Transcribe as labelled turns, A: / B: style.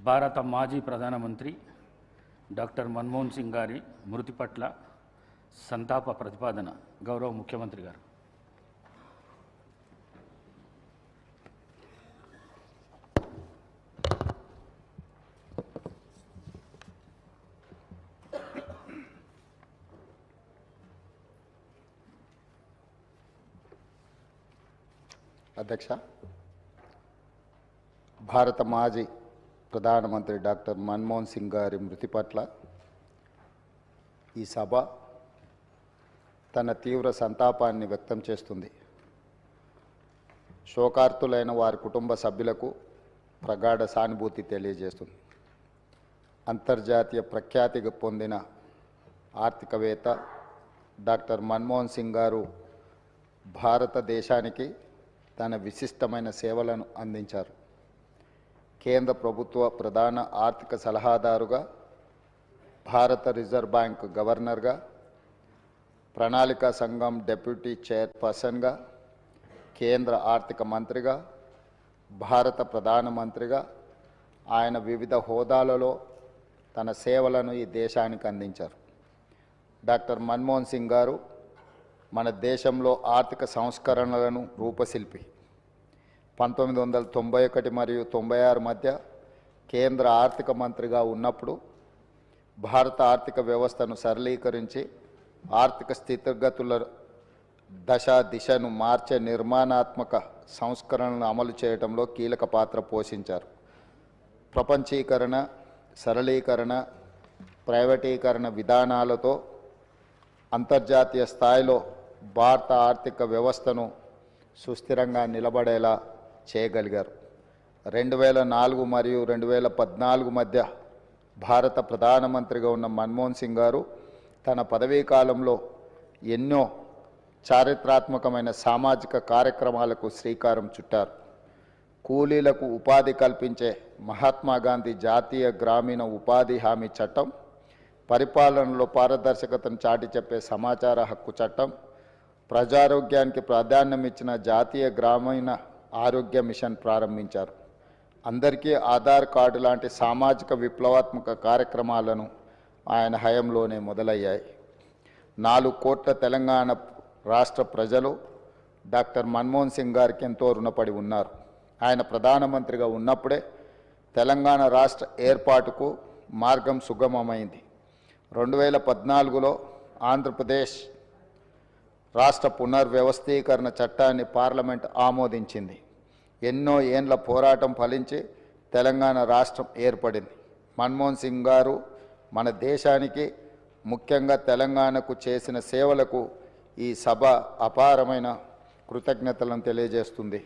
A: భారత మాజీ ప్రధానమంత్రి డాక్టర్ మన్మోహన్ సింగ్ గారి మృతి పట్ల సంతాప ప్రతిపాదన గౌరవ ముఖ్యమంత్రి గారు.
B: అధ్యక్ష, భారత మాజీ ప్రధానమంత్రి డాక్టర్ మన్మోహన్ సింగ్ గారి మృతి పట్ల ఈ సభ తన తీవ్ర సంతాపాన్ని వ్యక్తం చేస్తుంది. శోకార్తులైన వారి కుటుంబ సభ్యులకు ప్రగాఢ సానుభూతి తెలియజేస్తుంది. అంతర్జాతీయ ప్రఖ్యాతి పొందిన ఆర్థికవేత్త డాక్టర్ మన్మోహన్ సింగ్ గారు భారతదేశానికి తన విశిష్టమైన సేవలను అందించారు. కేంద్ర ప్రభుత్వ ప్రధాన ఆర్థిక సలహాదారుగా, భారత రిజర్వ్ బ్యాంక్ గవర్నర్గా, ప్రణాళికా సంఘం డెప్యూటీ చైర్పర్సన్గా, కేంద్ర ఆర్థిక మంత్రిగా, భారత ప్రధానమంత్రిగా ఆయన వివిధ హోదాలలో తన సేవలను ఈ దేశానికి అందించారు. డాక్టర్ మన్మోహన్ సింగ్ గారు మన దేశంలో ఆర్థిక సంస్కరణలను రూపశిల్పి. 1991 మరియు 96 మధ్య కేంద్ర ఆర్థిక మంత్రిగా ఉన్నప్పుడు భారత ఆర్థిక వ్యవస్థను సరళీకరించి ఆర్థిక స్థితిగతుల దిశను మార్చే నిర్మాణాత్మక సంస్కరణలను అమలు చేయడంలో కీలక పాత్ర పోషించారు. ప్రపంచీకరణ, సరళీకరణ, ప్రైవేటీకరణ విధానాలతో అంతర్జాతీయ స్థాయిలో భారత ఆర్థిక వ్యవస్థను సుస్థిరంగా నిలబడేలా చేయగలిగారు. 2004 మరియు 2014 మధ్య భారత ప్రధానమంత్రిగా ఉన్న మన్మోహన్ సింగ్ గారు తన పదవీ కాలంలో ఎన్నో చారిత్రాత్మకమైన సామాజిక కార్యక్రమాలకు శ్రీకారం చుట్టారు. కూలీలకు ఉపాధి కల్పించే మహాత్మా గాంధీ జాతీయ గ్రామీణ ఉపాధి హామీ చట్టం, పరిపాలనలో పారదర్శకతను చాటి చెప్పే సమాచార హక్కు చట్టం, ప్రజారోగ్యానికి ప్రాధాన్యం ఇచ్చిన జాతీయ గ్రామీణ ఆరోగ్య మిషన్ ప్రారంభించారు. అందరికీ ఆధార్ కార్డు లాంటి సామాజిక విప్లవాత్మక కార్యక్రమాలను ఆయన హయాంలోనే మొదలయ్యాయి. 4 కోట్ల తెలంగాణ రాష్ట్ర ప్రజలు డాక్టర్ మన్మోహన్ సింగ్ గారికి ఎంతో రుణపడి ఉన్నారు. ఆయన ప్రధానమంత్రిగా ఉన్నప్పుడే తెలంగాణ రాష్ట్ర ఏర్పాటుకు మార్గం సుగమమైంది. 2014లో ఆంధ్రప్రదేశ్ రాష్ట్ర పునర్వ్యవస్థీకరణ చట్టాన్ని పార్లమెంట్ ఆమోదించింది. ఎన్నో ఏండ్ల పోరాటం ఫలించి తెలంగాణ రాష్ట్రం ఏర్పడింది. మన్మోహన్ సింగ్ గారు మన దేశానికి, ముఖ్యంగా తెలంగాణకు చేసిన సేవలకు ఈ సభ అపారమైన కృతజ్ఞతలను తెలియజేస్తుంది.